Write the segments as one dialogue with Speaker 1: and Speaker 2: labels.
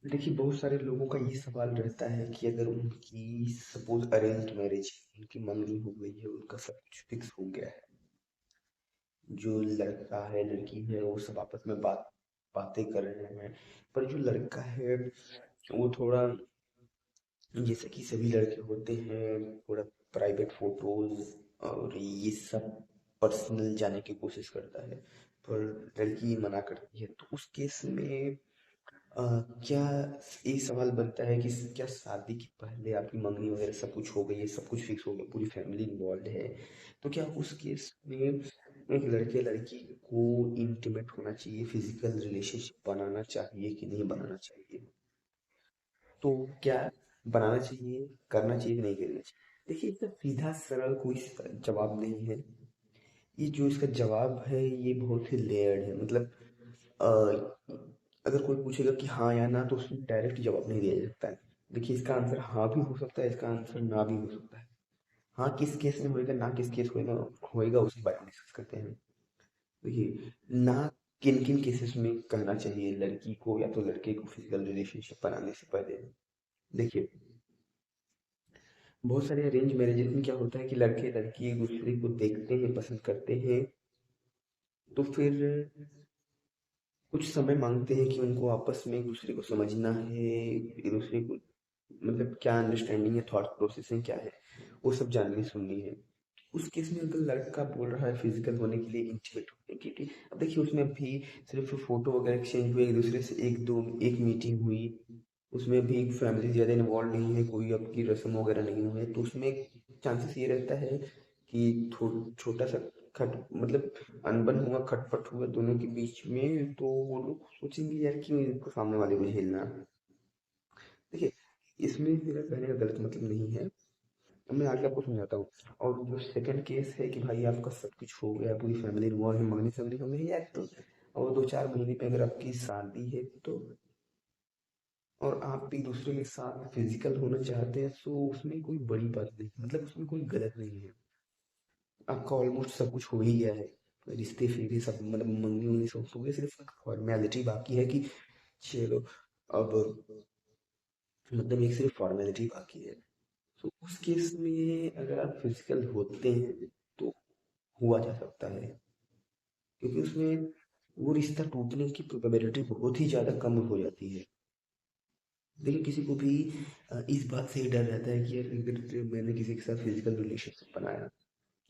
Speaker 1: देखिए, बहुत सारे लोगों का ये सवाल रहता है कि अगर उनकी सपोज़ अरेंज्ड मैरिज है, उनकी मंगनी हो गई है, उनका सब कुछ फिक्स हो गया है। जो लड़का है, लड़की है, वो सब आपस में बातें कर रहे हैं। पर जो लड़का है, वो थोड़ा जैसे कि सभी लड़के होते हैं, थोड़ा प्राइवेट फ़ोटोज़ और ये सब पर्सनल जाने की कोशिश करता है, पर लड़की मना करती है। तो उस केस में अ, क्या एक सवाल बनता है कि क्या शादी के पहले आपकी मंगनी वगैरह सब कुछ हो गई है, सब कुछ फिक्स हो गया, पूरी फैमिली इन्वॉल्व है, तो क्या उस केस में एक लड़के लड़की को इंटीमेट होना चाहिए, फिजिकल रिलेशनशिप बनाना चाहिए कि नहीं बनाना चाहिए? तो क्या बनाना चाहिए, करना चाहिए कि नहीं करना चाहिए? देखिए, इसका सीधा सरल कोई जवाब नहीं है। ये जो इसका जवाब है, ये बहुत ही लेयर्ड है। मतलब अ, अगर कोई पूछेगा कि हाँ या ना, तो उसमें डायरेक्ट जवाब नहीं दिया जा सकता है। देखिए, इसका आंसर हाँ भी हो सकता है, इसका आंसर ना भी हो सकता है। हाँ किस केस में होएगा, ना किस केस होएगा होएगा उसके बारे में डिस्कस करते हैं। देखिए, ना किन किन केसेस में कहना चाहिए लड़की को या तो लड़के को फिजिकल रिलेशनशिप बनाने से पहले। देखिए, बहुत सारे अरेंज मैरिजेस में क्या होता है कि लड़के लड़की एक दूसरे को देखते हैं, पसंद करते हैं, तो फिर कुछ समय मांगते हैं कि उनको आपस में एक दूसरे को समझना है, एक दूसरे को मतलब क्या अंडरस्टैंडिंग है, थॉट प्रोसेसिंग क्या है, वो सब जाननी सुननी है। उस केस में अगर लड़का बोल रहा है फिजिकल होने के लिए, इंटीमेट होने के लिए, अब देखिए उसमें भी सिर्फ फोटो वगैरह एक्सचेंज हुए, एक दूसरे से एक मीटिंग हुई, उसमें भी फैमिली ज़्यादा इन्वॉल्व नहीं है, कोई आपकी रस्म वगैरह नहीं हुई है, तो उसमें चांसेस ये रहता है कि छोटा सा खट मतलब अनबन हुआ, खटपट हुआ दोनों के बीच में, तो वो लोग सोचेंगे यार क्यों इनको सामने वाले को झेलना। देखिए, इसमें मेरा कहने का गलत मतलब नहीं है। अब मैं आगे आपको समझाता हूँ। और जो सेकंड केस है कि भाई आपका सब कुछ हो गया, पूरी फैमिली इन्वॉल्व है, मंगनी संगनी हो गई है तो, और 2-4 महीने पे अगर आपकी शादी है तो, और आप एक दूसरे के साथ फिजिकल होना चाहते हैं, तो उसमें कोई बड़ी बात नहीं, मतलब उसमें कोई गलत नहीं है। आपका ऑलमोस्ट सब कुछ हो ही गया है, रिश्ते फिर सब मतलब मंगनी उंगनी सब हो गया, सिर्फ फॉर्मेलिटी बाकी है कि चलो अब, मतलब एक सिर्फ फॉर्मेलिटी बाकी है। तो उस केस में अगर आप फिजिकल होते हैं तो हुआ जा सकता है, क्योंकि उसमें वो रिश्ता टूटने की प्रोबेबिलिटी बहुत ही ज़्यादा कम हो जाती है। देखिए, किसी को भी इस बात से ही डर रहता है कि यार अगर मैंने किसी के साथ फिजिकल रिलेशनशिप बनाया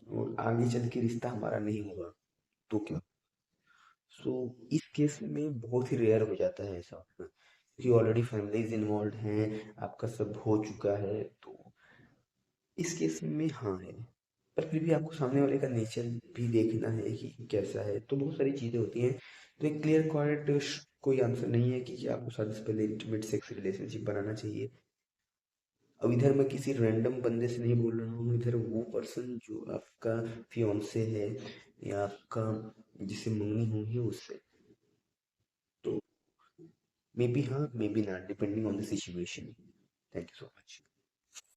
Speaker 1: और आगे चल के रिश्ता हमारा नहीं हुआ तो क्या। सो इस केस में बहुत ही रेयर हो जाता है ऐसा होना, क्योंकि ऑलरेडी फैमिलीज इन्वॉल्व हैं, आपका सब हो चुका है, तो इस केस में हाँ है। पर फिर भी आपको सामने वाले का नेचर भी देखना है कि कैसा है, तो बहुत सारी चीज़ें होती हैं। तो एक क्लियर कट कोई आंसर नहीं है कि आपको शादी से पहले इंटीमेट सेक्स रिलेशनशिप बनाना चाहिए। अब इधर मैं किसी रैंडम बंदे से नहीं बोल रहा हूँ, इधर वो पर्सन जो आपका फियोंसे है या आपका जिससे मंगनी हुई है उससे। तो मे बी हाँ, may be not, depending on the situation. Thank you so much.